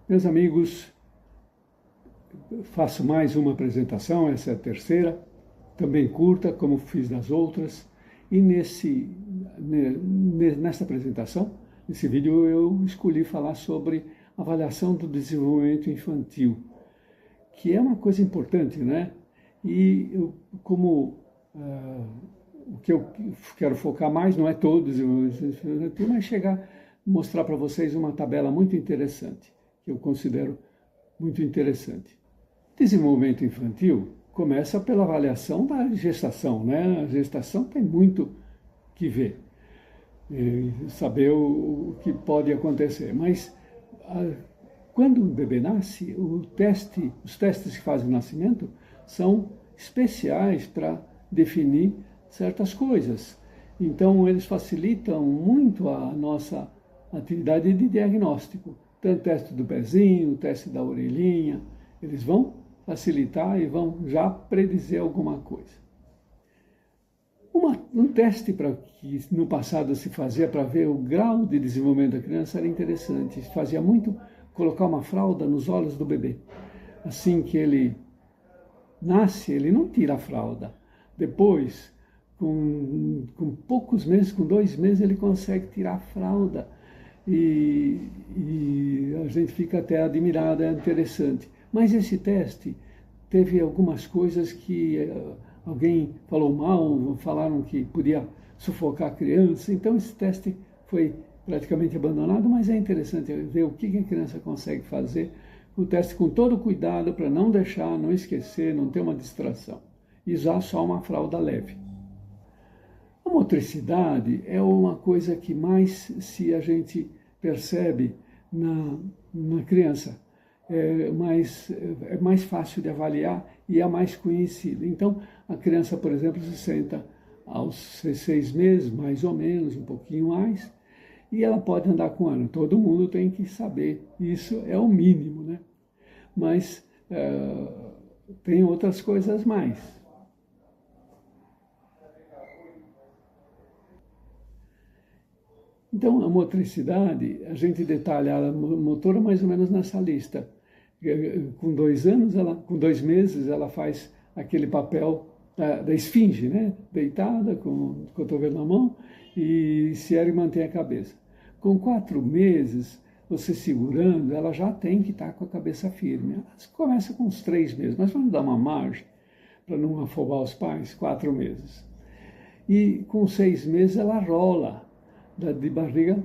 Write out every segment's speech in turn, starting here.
Meus amigos, faço mais uma apresentação, essa é a terceira, também curta, como fiz nas outras. E nessa apresentação, nesse vídeo, eu escolhi falar sobre avaliação do desenvolvimento infantil, que é uma coisa importante, né? E o que eu quero focar mais não é todo o desenvolvimento infantil, mas mostrar para vocês uma tabela muito interessante, que eu considero muito interessante. Desenvolvimento infantil começa pela avaliação da gestação, né? A gestação tem muito que ver, saber o que pode acontecer. Mas quando o bebê nasce, os testes que fazem o nascimento são especiais para definir certas coisas. Então, eles facilitam muito a nossa atividade de diagnóstico. Então, o teste do pezinho, o teste da orelhinha, eles vão facilitar e vão já predizer alguma coisa. Um teste que no passado se fazia para ver o grau de desenvolvimento da criança era interessante. Se fazia muito colocar uma fralda nos olhos do bebê. Assim que ele nasce, ele não tira a fralda. Depois, com poucos meses, com 2 meses, ele consegue tirar a fralda. E a gente fica até admirado, é interessante. Mas esse teste teve algumas coisas que alguém falou mal, falaram que podia sufocar a criança. Então esse teste foi praticamente abandonado, mas é interessante ver o que a criança consegue fazer. O teste com todo cuidado para não deixar, não esquecer, não ter uma distração. E usar só uma fralda leve. A motricidade é uma coisa que mais a gente percebe na criança. É mais fácil de avaliar e é mais conhecida. Então, a criança, por exemplo, se senta aos 6 meses, mais ou menos, um pouquinho mais, e ela pode andar com 1 ano. Todo mundo tem que saber. Isso é o mínimo, né? Mas tem outras coisas mais. Então, a motricidade, a gente detalha a motora mais ou menos nessa lista. Com 2 anos, com 2 meses, ela faz aquele papel da esfinge, né? Deitada, com o cotovelo na mão, e se ergue e mantém a cabeça. Com 4 meses, você segurando, ela já tem que estar com a cabeça firme. Ela começa com uns 3 meses, mas vamos dar uma margem para não afobar os pais, 4 meses. E com 6 meses, ela rola de barriga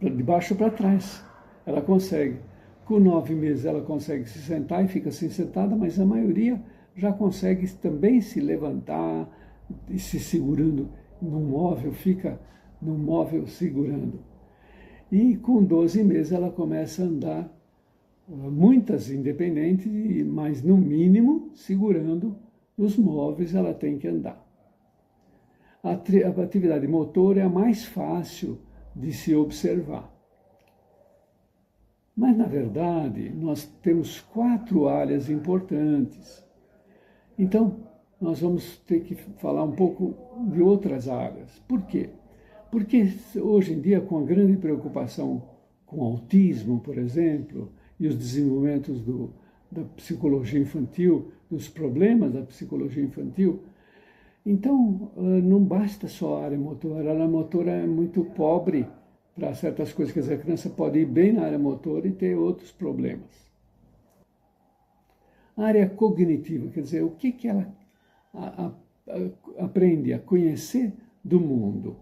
de baixo para trás. Ela consegue. Com 9 meses ela consegue se sentar e fica assim sentada, mas a maioria já consegue também se levantar e se segurando num móvel, fica num móvel segurando. E com 12 meses ela começa a andar, muitas independentes, mas no mínimo segurando nos móveis ela tem que andar. A atividade motora é a mais fácil de se observar. Mas, na verdade, nós temos 4 áreas importantes. Então, nós vamos ter que falar um pouco de outras áreas. Por quê? Porque hoje em dia, com a grande preocupação com o autismo, por exemplo, e os desenvolvimentos da psicologia infantil, dos problemas da psicologia infantil, então não basta só a área motora. A área motora é muito pobre para certas coisas, quer dizer, a criança pode ir bem na área motora e ter outros problemas. A área cognitiva, quer dizer, o que ela aprende a conhecer do mundo.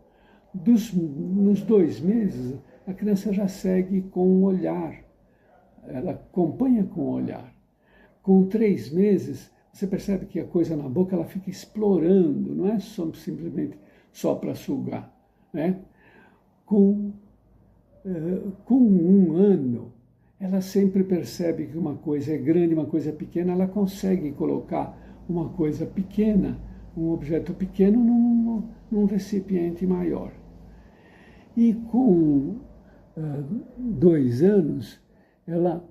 Nos 2 meses, a criança já segue com o olhar, ela acompanha com o olhar. Com 3 meses, você percebe que a coisa na boca ela fica explorando, não é simplesmente só para sugar, né? Com 1 ano, ela sempre percebe que uma coisa é grande, uma coisa é pequena, ela consegue colocar uma coisa pequena, um objeto pequeno, num recipiente maior. E com 2 anos, ela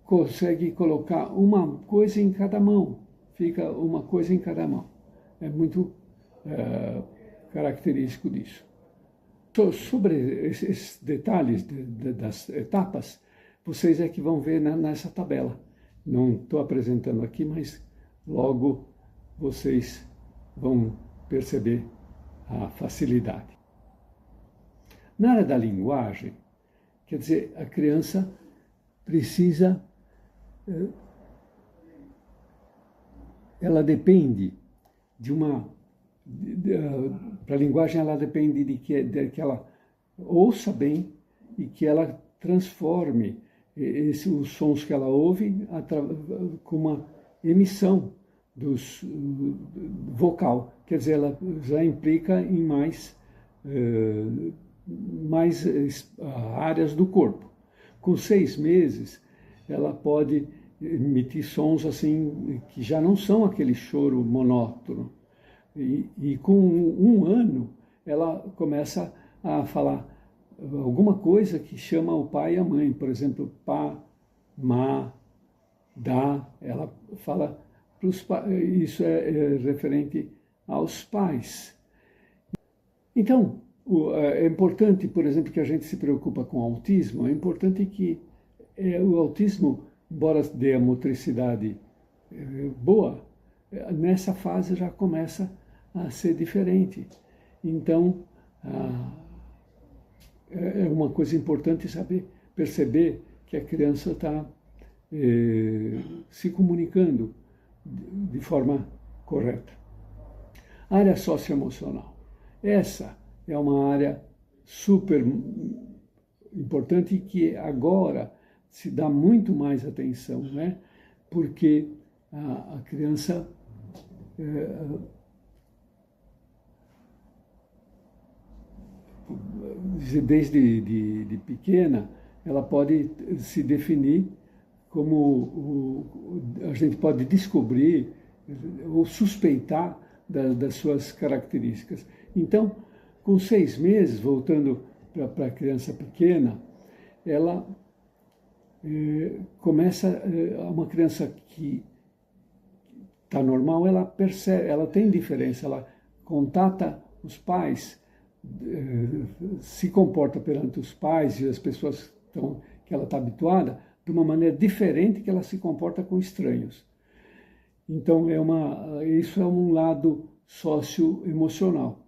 consegue colocar uma coisa em cada mão, fica uma coisa em cada mão. É muito característico disso. Sobre esses detalhes das etapas, vocês é que vão ver nessa tabela. Não estou apresentando aqui, mas logo vocês vão perceber a facilidade. Na área da linguagem, quer dizer, a criança precisa, ela depende de uma, para a linguagem ela depende de que ela ouça bem e que ela transforme os sons que ela ouve com uma emissão vocal, quer dizer, ela já implica em mais áreas do corpo. Com 6 meses, ela pode emitir sons assim que já não são aquele choro monótono. E com 1 ano, ela começa a falar alguma coisa que chama o pai e a mãe. Por exemplo, pá, má, dá. Ela fala para os pais. Isso é referente aos pais. Então, é importante, por exemplo, que a gente se preocupa com autismo, é importante que o autismo, embora dê a motricidade boa, nessa fase já começa a ser diferente. Então, é uma coisa importante perceber que a criança está se comunicando de forma correta. Área socioemocional. Essa é uma área super importante que agora se dá muito mais atenção, né? Porque a criança desde de pequena, ela pode se definir como a gente pode descobrir ou suspeitar das suas características. Então, com 6 meses, voltando para a criança pequena, ela começa, uma criança que está normal, ela percebe, ela tem diferença, ela contata os pais, se comporta perante os pais e as pessoas que ela está habituada de uma maneira diferente que ela se comporta com estranhos. Então, isso é um lado socioemocional.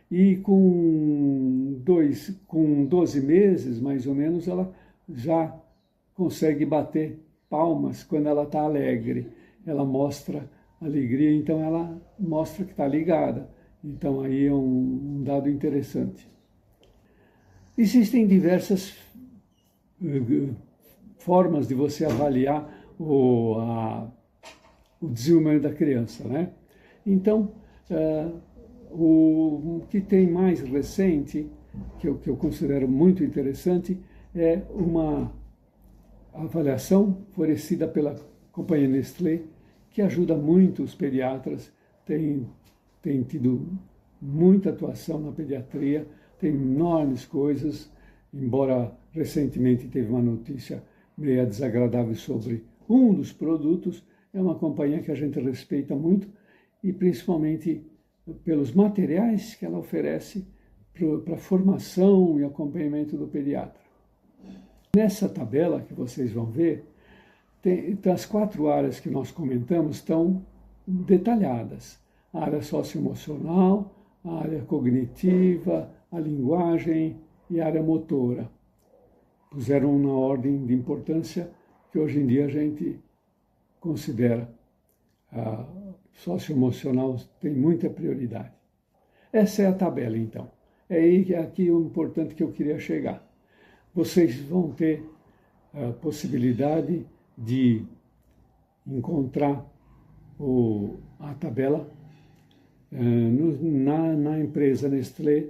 E com 12 meses, mais ou menos, ela já consegue bater palmas quando ela está alegre. Ela mostra alegria, então ela mostra que está ligada. Então aí é um dado interessante. Existem diversas formas de você avaliar o desenvolvimento da criança, né? Então, o que tem mais recente, que eu considero muito interessante, é uma avaliação oferecida pela companhia Nestlé, que ajuda muito os pediatras, tem tido muita atuação na pediatria, tem enormes coisas, embora recentemente teve uma notícia meio desagradável sobre um dos produtos. É uma companhia que a gente respeita muito e principalmente pelos materiais que ela oferece para a formação e acompanhamento do pediatra. Nessa tabela que vocês vão ver, as 4 áreas que nós comentamos estão detalhadas. A área socioemocional, a área cognitiva, a linguagem e a área motora. Puseram na ordem de importância que hoje em dia a gente considera. A socioemocional tem muita prioridade. Essa é a tabela, então. É aqui o importante que eu queria chegar. Vocês vão ter a possibilidade de encontrar a tabela na empresa Nestlé,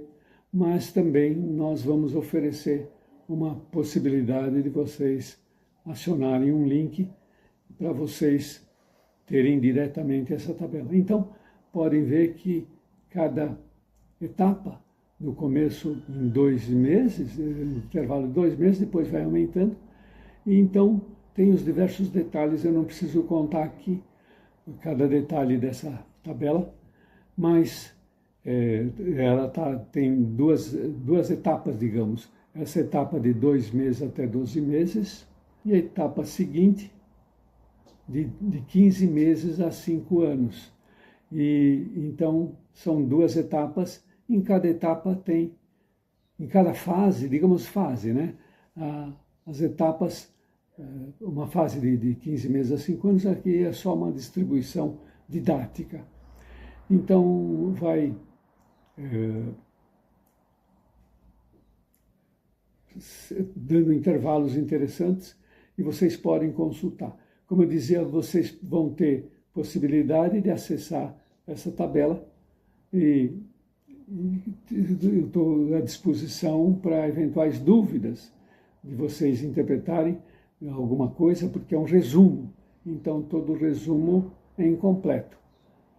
mas também nós vamos oferecer uma possibilidade de vocês acionarem um link para vocês terem diretamente essa tabela. Então, podem ver que cada etapa, no começo em 2 meses, no intervalo de 2 meses, depois vai aumentando, e então tem os diversos detalhes, eu não preciso contar aqui cada detalhe dessa tabela, mas ela tem duas etapas, digamos. Essa etapa de 2 meses até 12 meses e a etapa seguinte de 15 meses a 5 anos. E então são 2 etapas. Em cada etapa tem, em cada fase, digamos fase, né? As etapas, uma fase de 15 meses a 5 anos, aqui é só uma distribuição didática. Então vai dando intervalos interessantes e vocês podem consultar. Como eu dizia, vocês vão ter possibilidade de acessar essa tabela e eu estou à disposição para eventuais dúvidas de vocês interpretarem alguma coisa, porque é um resumo. Então, todo resumo é incompleto.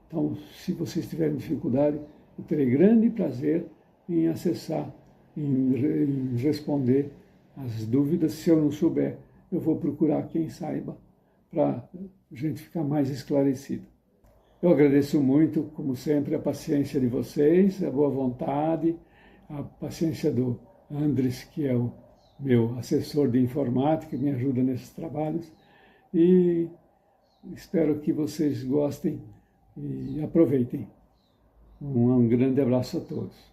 Então, se vocês tiverem dificuldade, eu terei grande prazer em acessar, em responder as dúvidas. Se eu não souber, eu vou procurar quem saiba, para a gente ficar mais esclarecido. Eu agradeço muito, como sempre, a paciência de vocês, a boa vontade, a paciência do Andres, que é o meu assessor de informática, que me ajuda nesses trabalhos. E espero que vocês gostem e aproveitem. Um grande abraço a todos.